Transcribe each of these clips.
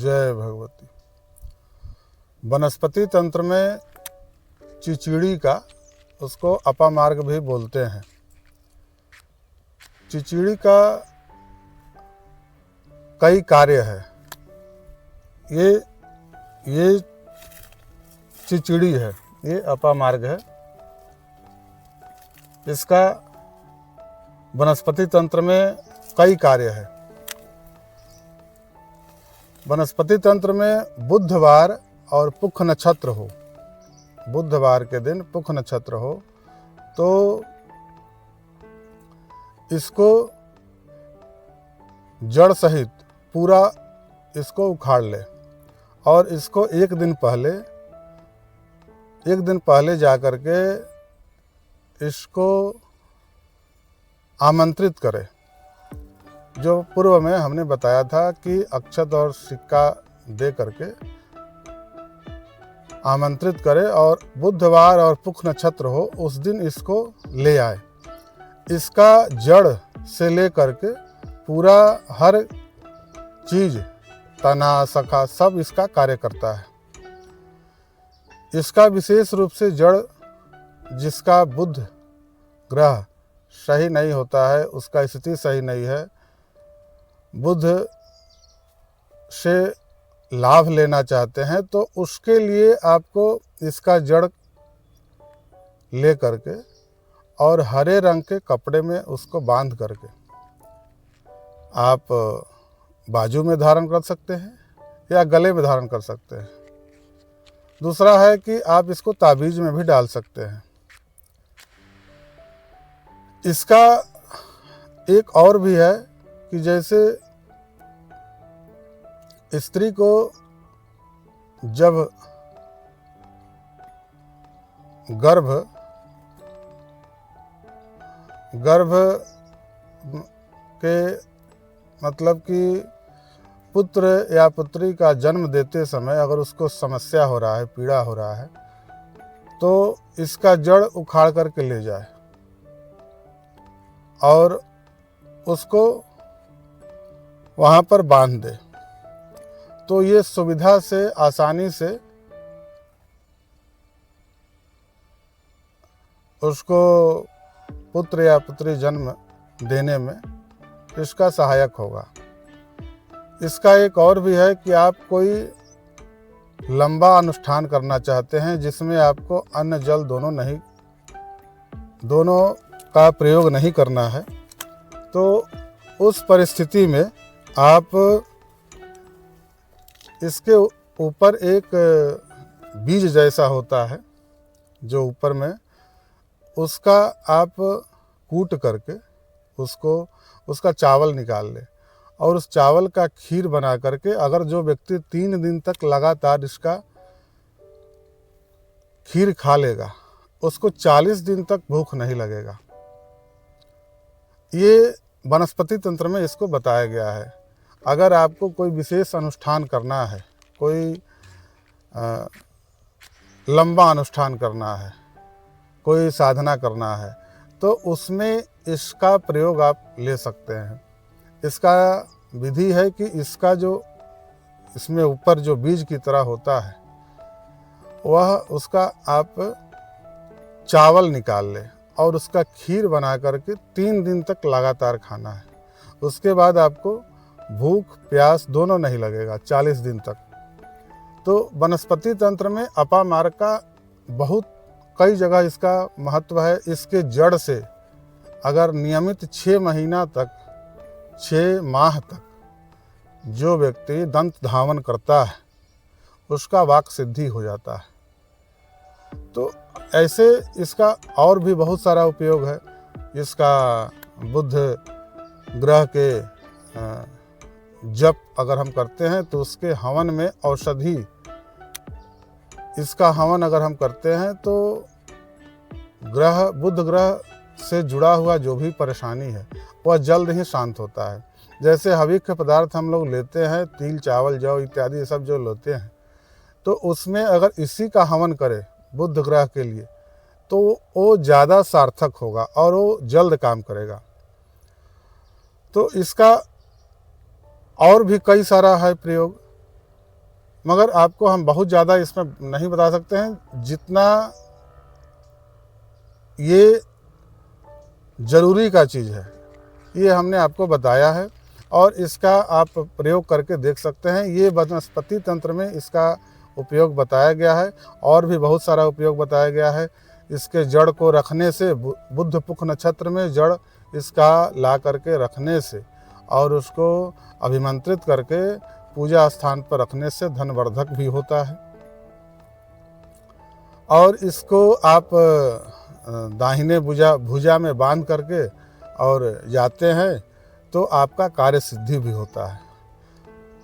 जय भगवती। वनस्पति तंत्र में चिचिड़ी का, उसको अपामार्ग भी बोलते हैं। चिचिड़ी का कई कार्य है। ये चिचिड़ी है, ये अपामार्ग है। इसका वनस्पति तंत्र में कई कार्य है। वनस्पति तंत्र में बुधवार और पुख नक्षत्र हो, बुधवार के दिन पुख नक्षत्र हो तो इसको जड़ सहित पूरा इसको उखाड़ ले और इसको एक दिन पहले जा कर के इसको आमंत्रित करे। जो पूर्व में हमने बताया था कि अक्षत और सिक्का दे करके आमंत्रित करे और बुधवार और पुख नक्षत्र हो उस दिन इसको ले आए। इसका जड़ से ले करके पूरा हर चीज, तना शाखा सब इसका कार्य करता है। इसका विशेष रूप से जड़, जिसका बुध ग्रह सही नहीं होता है, उसका स्थिति सही नहीं है, बुध से लाभ लेना चाहते हैं तो उसके लिए आपको इसका जड़ ले करके और हरे रंग के कपड़े में उसको बांध करके आप बाजू में धारण कर सकते हैं या गले में धारण कर सकते हैं। दूसरा है कि आप इसको ताबीज में भी डाल सकते हैं। इसका एक और भी है कि जैसे स्त्री को जब गर्भ के मतलब कि पुत्र या पुत्री का जन्म देते समय अगर उसको समस्या हो रहा है, पीड़ा हो रहा है, तो इसका जड़ उखाड़ करके ले जाए और उसको वहाँ पर बांध दे तो ये सुविधा से, आसानी से उसको पुत्र या पुत्री जन्म देने में इसका सहायक होगा। इसका एक और भी है कि आप कोई लंबा अनुष्ठान करना चाहते हैं जिसमें आपको अन्न जल दोनों का प्रयोग नहीं करना है, तो उस परिस्थिति में आप इसके ऊपर एक बीज जैसा होता है जो ऊपर में, उसका आप कूट करके उसका चावल निकाल ले और उस चावल का खीर बना करके, अगर जो व्यक्ति 3 दिन तक लगातार इसका खीर खा लेगा उसको 40 दिन तक भूख नहीं लगेगा। ये वनस्पति तंत्र में इसको बताया गया है। अगर आपको कोई विशेष अनुष्ठान करना है, कोई लंबा अनुष्ठान करना है, कोई साधना करना है, तो उसमें इसका प्रयोग आप ले सकते हैं। इसका विधि है कि इसका जो इसमें ऊपर जो बीज की तरह होता है वह उसका आप चावल निकाल ले और उसका खीर बना करके 3 दिन तक लगातार खाना है। उसके बाद आपको भूख प्यास दोनों नहीं लगेगा 40 दिन तक। तो वनस्पति तंत्र में अपामार्ग का बहुत कई जगह इसका महत्व है। इसके जड़ से अगर नियमित 6 माह तक जो व्यक्ति दंत धावन करता है उसका वाक सिद्धि हो जाता है। तो ऐसे इसका और भी बहुत सारा उपयोग है। इसका बुध ग्रह के जप अगर हम करते हैं तो उसके हवन में औषधि, इसका हवन अगर हम करते हैं तो बुध ग्रह से जुड़ा हुआ जो भी परेशानी है वह जल्द ही शांत होता है। जैसे हविक के पदार्थ हम लोग लेते हैं, तिल चावल जौ इत्यादि ये सब जो लेते हैं, तो उसमें अगर इसी का हवन करें बुध ग्रह के लिए तो वो ज़्यादा सार्थक होगा और वो जल्द काम करेगा। तो इसका और भी कई सारा है प्रयोग। मगर आपको हम बहुत ज़्यादा इसमें नहीं बता सकते हैं, जितना ये ज़रूरी का चीज़ है ये हमने आपको बताया है और इसका आप प्रयोग करके देख सकते हैं। ये वनस्पति तंत्र में इसका उपयोग बताया गया है और भी बहुत सारा उपयोग बताया गया है। इसके जड़ को रखने से, बुध पुख नक्षत्र में जड़ इसका ला करके रखने से और उसको अभिमंत्रित करके पूजा स्थान पर रखने से धनवर्धक भी होता है। और इसको आप दाहिने भुजा में बांध करके और जाते हैं तो आपका कार्य सिद्धि भी होता है।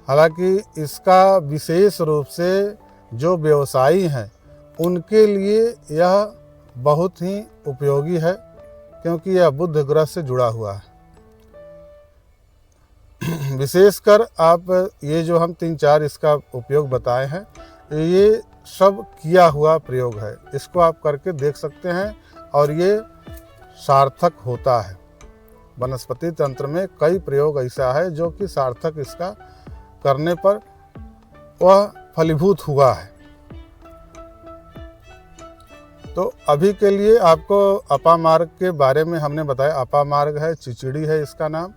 हालांकि इसका विशेष रूप से जो व्यवसायी हैं उनके लिए यह बहुत ही उपयोगी है, क्योंकि यह बुध ग्रह से जुड़ा हुआ है। विशेषकर आप ये जो हम 3-4 इसका उपयोग बताए हैं, ये सब किया हुआ प्रयोग है। इसको आप करके देख सकते हैं और ये सार्थक होता है। वनस्पति तंत्र में कई प्रयोग ऐसा है जो कि सार्थक इसका करने पर वह फलीभूत हुआ है। तो अभी के लिए आपको अपामार्ग के बारे में हमने बताया। अपामार्ग है, चिचिड़ी है इसका नाम।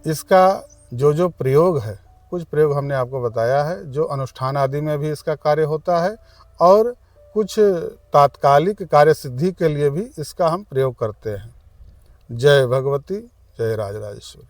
इसका जो प्रयोग है, कुछ प्रयोग हमने आपको बताया है जो अनुष्ठान आदि में भी इसका कार्य होता है और कुछ तात्कालिक कार्य सिद्धि के लिए भी इसका हम प्रयोग करते हैं। जय भगवती, जय राजराजेश्वरी।